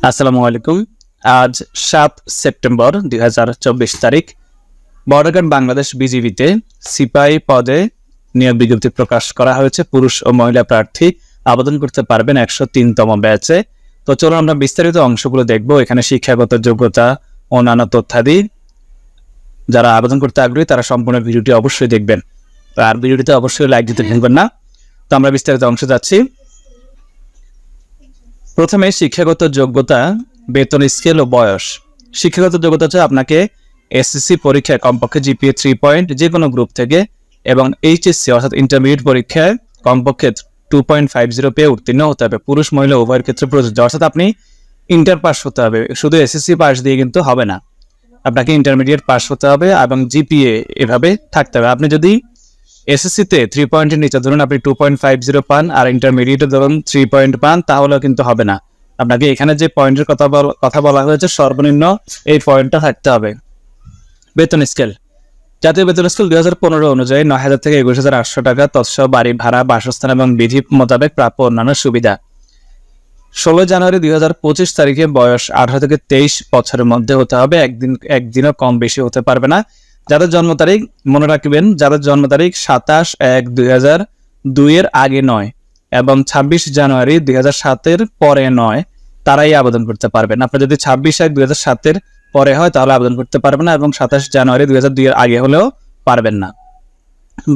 আসসালামু আলাইকুম। আজ 7 সেপ্টেম্বর 2024 তারিখ। বর্ডার গার্ড বাংলাদেশ বিজিবিতে সিপাহী পদে নিয়োগ বিজ্ঞপ্তি প্রকাশ করা হয়েছে। পুরুষ ও মহিলা প্রার্থী আবেদন করতে পারবেন 103তম ব্যাচে। তো চলুন আমরা বিস্তারিত অংশগুলো দেখব। এখানে শিক্ষাগত যোগ্যতা, অন্যান্য তথ্যাদি। যারা আবেদন করতে আগ্রহী তারা সম্পূর্ণ ভিডিওটি অবশ্যই দেখবেন, আর ভিডিওটিতে অবশ্যই লাইক দিতে ভুলবেন না। তো আমরা বিস্তারিত অংশে যাচ্ছি। প্রথমে শিক্ষাগত যোগ্যতা, বেতন স্কেল ও বয়স। শিক্ষাগত যোগ্যতা হচ্ছে আপনাকে এসএসসি পরীক্ষায় কমপক্ষে জিপিএ 3 পয়েন্ট যে কোনো গ্রুপ থেকে এবং এইচএসসি অর্থাৎ ইন্টারমিডিয়েট পরীক্ষায় কমপক্ষে 2.50 পেয়ে উত্তীর্ণ হতে হবে। পুরুষ মহিলা উভয়ের ক্ষেত্রে প্রযোজ্য, অর্থাৎ আপনি ইন্টার পাস হতে হবে, শুধু এসএসসি পাস দিয়ে কিন্তু হবে না, আপনাকে ইন্টারমিডিয়েট পাস হতে হবে এবং জিপিএ এভাবে থাকতে হবে। আপনি যদি এসএসসিতে 3 পয়েন্টের নিচে ধরুন আপনি 2.50 পান আর ইন্টারমিডিয়েটে ধরুন 3 পয়েন্ট পান, তাহলেও কিন্তু হবে না। আপনাকে এখানে যে পয়েন্টের কথা বলা হয়েছে সর্বনিম্ন এই পয়েন্টটা থাকতে হবে। বেতন স্কেল, জাতীয় বেতন স্কেল 2015 অনুযায়ী 9,000 থেকে 21,800 টাকা, তৎসহ বাড়ি ভাড়া, বাসস্থান এবং বিধি মোতাবেক প্রাপ্য অন্যান্য সুবিধা। 16 জানুয়ারি 2025 তারিখে বয়স 18 থেকে 23 বছরের মধ্যে হতে হবে, একদিনও কম বেশি হতে পারবে না। যাদের জন্ম তারিখ মনে রাখবেন, যাদের জন্ম তারিখ 27/1/2002 এর আগে নয় এবং 26 জানুয়ারি 2007 এর পরে নয়, তারাই আবেদন করতে পারবেন। আপনার যদি 26/1/2007 এর পরে হয় তাহলে আবেদন করতে পারবেন না, এবং 27 জানুয়ারি 2002 এর আগে হলেও পারবেন না।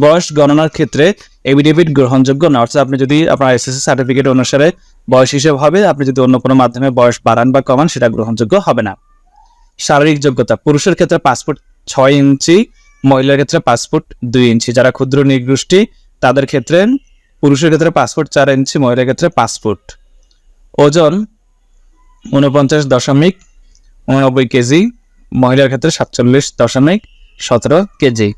বয়স গণনার ক্ষেত্রে এফিডেভিট গ্রহণযোগ্য না, অর্থাৎ আপনি যদি আপনার এসএসসি সার্টিফিকেট অনুসারে বয়স হিসেব হবে, আপনি যদি অন্য কোনো মাধ্যমে বয়স বাড়ান বা কমান সেটা গ্রহণযোগ্য হবে না। শারীরিক যোগ্যতা, পুরুষের ক্ষেত্রে পাসপোর্ট 6 ইঞ্চি, মহিলার ক্ষেত্রে পাসপোর্ট 2 ইঞ্চি। যারা ক্ষুদ্র নৃগোষ্ঠী তাদের ক্ষেত্রে পুরুষের ক্ষেত্রে পাসপোর্ট 4 ইঞ্চি, মহিলার ক্ষেত্রে পাসপোর্ট। ওজন 49.89 কেজি, মহিলার ক্ষেত্রে 47.17 কেজি।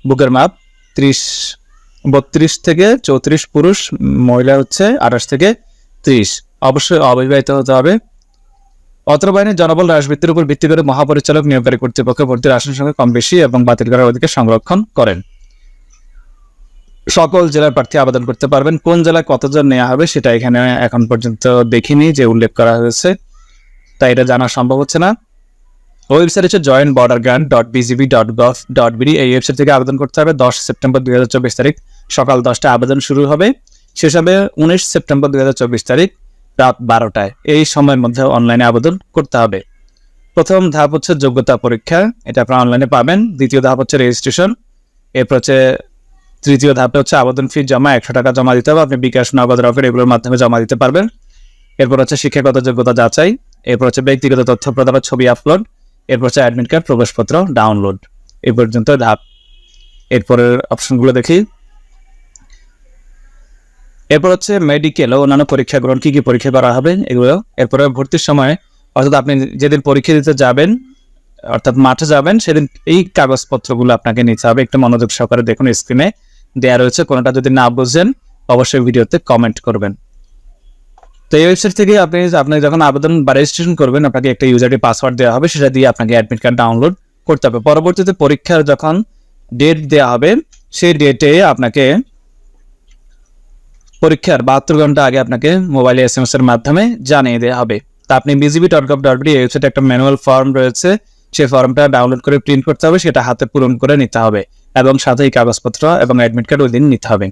বুকের মাপ 32 থেকে 34 পুরুষ, মহিলা হচ্ছে 28 থেকে 30। অবশ্যই অবিবাহিত হতে হবে। অত্র বাহিনীর জনবল হ্রাসবৃত্তির উপর ভিত্তি করে মহাপরিচালক নিয়োগকারী কর্তৃপক্ষ ভর্তির আসন সংখ্যা কম বেশি এবং বাতিল করার অধিকার সংরক্ষণ করেন। সকল জেলার প্রার্থী আবেদন করতে পারবেন। কোন জেলায় কতজন নেওয়া হবে সেটা এখানে এখন পর্যন্ত দেখিনি যে উল্লেখ করা হয়েছে, তাই এটা জানা সম্ভব হচ্ছে না। ওয়েবসাইট হচ্ছে joinborderguard.bgb.gov.bd। এই ওয়েবসাইট থেকে আবেদন করতে হবে। 10 সেপ্টেম্বর 2024 তারিখ সকাল 10টায় আবেদন শুরু হবে, শেষ হবে 19 সেপ্টেম্বর 2024 তারিখ রাত 12টায়। এই সময়ের মধ্যে অনলাইনে আবেদন করতে হবে। প্রথম ধাপ হচ্ছে যোগ্যতা পরীক্ষা, এটা আপনারা অনলাইনে পাবেন। দ্বিতীয় ধাপ হচ্ছে রেজিস্ট্রেশন। এরপর হচ্ছে তৃতীয় ধাপে হচ্ছে আবেদন ফি জমা, 100 টাকা জমা দিতে হবে। আপনি বিকাশ, নগদ, রকেট এগুলোর মাধ্যমে জমা দিতে পারবেন। এরপর হচ্ছে শিক্ষাগত যোগ্যতা যাচাই, এরপর হচ্ছে ব্যক্তিগত তথ্য প্রদানের ছবি আপলোড, এরপর হচ্ছে অ্যাডমিট কার্ড, প্রবেশপত্র ডাউনলোড। এই পর্যন্ত ধাপ। এরপরের অপশনগুলো দেখি। এরপর হচ্ছে মেডিকেল ও অন্যান্য পরীক্ষা গ্রহণ, কি কি পরীক্ষা করা হবে এগুলো। এরপরে ভর্তির সময়, অর্থাৎ আপনি যেদিন পরীক্ষা দিতে যাবেন অর্থাৎ মাঠে যাবেন সেদিন এই কাগজপত্রগুলো আপনাকে নিতে হবে। একটু মনোযোগ সহকারে দেখুন, স্ক্রিনে দেওয়া রয়েছে। কোনোটা যদি না বুঝেন অবশ্যই ভিডিওতে কমেন্ট করবেন। তো এই ওয়েবসাইট থেকে আপনি যখন আবেদন বা রেজিস্ট্রেশন করবেন আপনাকে একটা ইউজারটি পাসওয়ার্ড দেওয়া হবে, সেটা দিয়ে আপনাকে অ্যাডমিট কার্ড ডাউনলোড করতে হবে। পরবর্তীতে পরীক্ষার যখন ডেট দেওয়া হবে সেই ডেটে আপনাকে পরীক্ষার 72 ঘন্টা আগে আপনাকে মোবাইলে SMS এর মাধ্যমে জানিয়ে দেওয়া হবে। তা আপনি bgb.gov.bd এই ওয়েবসাইটে একটা ম্যানুয়াল ফর্ম রয়েছে, সেই ফর্মটা ডাউনলোড করে প্রিন্ট করতে হবে, সেটা হাতে পূরণ করে নিতে হবে এবং সাথে এই কাগজপত্র এবং অ্যাডমিট কার্ড ওই দিন নিতে হবে।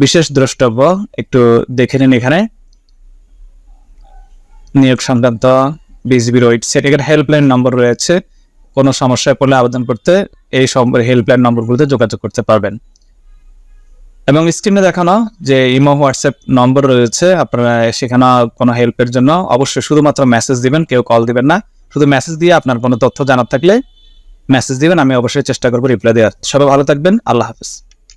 বিশেষ দ্রষ্টব্য একটু দেখে নিন, এখানে নিয়োগ সংক্রান্ত বিজিবির ওয়েবসাইট, এখানে হেল্পলাইন নম্বর রয়েছে। কোনো সমস্যায় পড়লে আবেদন করতে এই হেল্পলাইন নম্বরগুলোতে যোগাযোগ করতে পারবেন। এবং স্ক্রিনে দেখানো যে ইমো, হোয়াটসঅ্যাপ নম্বর রয়েছে, আপনারা সেখানে কোনো হেল্পের জন্য অবশ্যই শুধুমাত্র মেসেজ দিবেন, কেউ কল দিবেন না। শুধু মেসেজ দিয়ে আপনার কোনো তথ্য জানার থাকলে মেসেজ দিবেন, আমি অবশ্যই চেষ্টা করবো রিপ্লাই দেওয়ার। সবাই ভালো থাকবেন, আল্লাহ হাফেজ।